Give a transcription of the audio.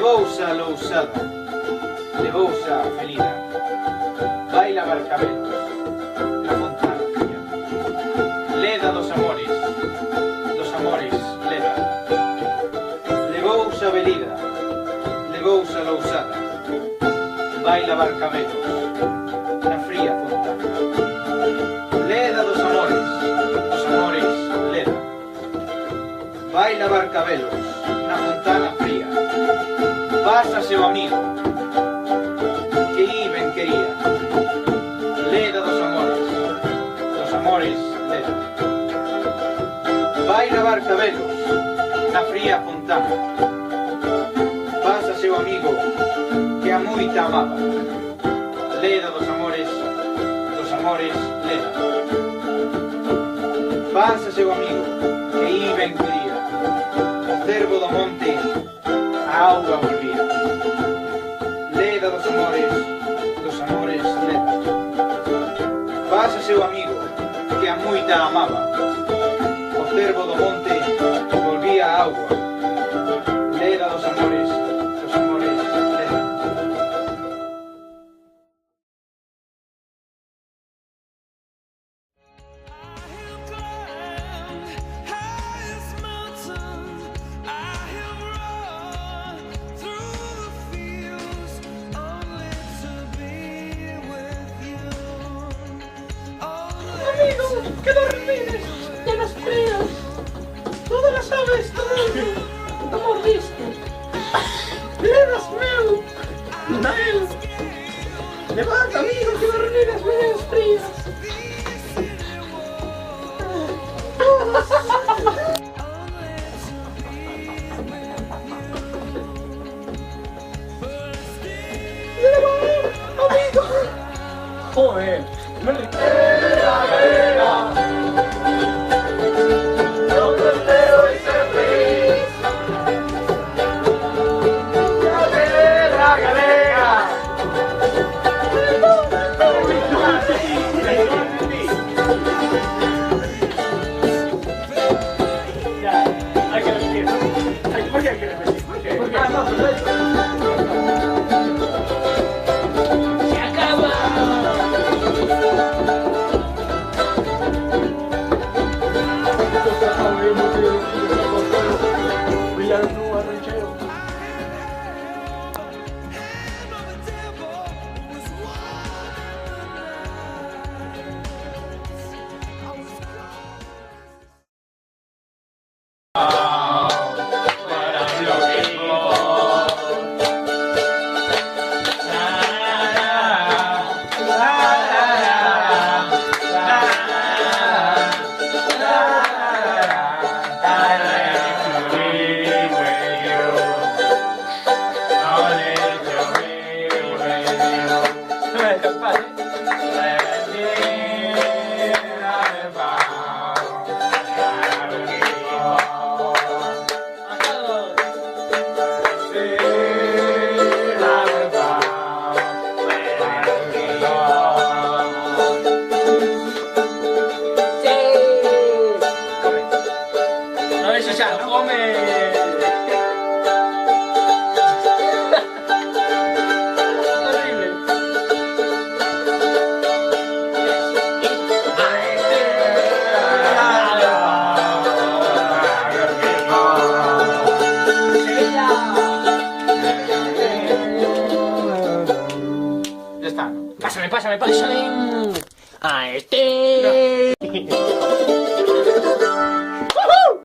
Levousa lousada, levousa felina, baila barcabelos, na fontana fría. Leda dos amores, leda. Levousa velida, levousa lousada, baila barcabelos, na fría fontana. Leda dos amores, leda. Baila barcabelos, na fontana fría. Pásase o amigo, que iben quería. Leda dos amores, leda. Baila barcabelos, na fría fontana. Pásase o amigo, que a moita amaba. Leda dos amores, leda. Pásase o amigo, que iben quería. O cervo do monte, a auga volvía. Leda dos amores, leda. Pásase o amigo, que a moita amaba. O cervo do monte, volvía a auga. Leda dos amores, leda. Amigo, que dormires, llenas frías, todas las aves te mordiste. Ledas meu, Nael, levanta amigo, que dormires, llenas frías. Amigo, joder, me Pásame. A este.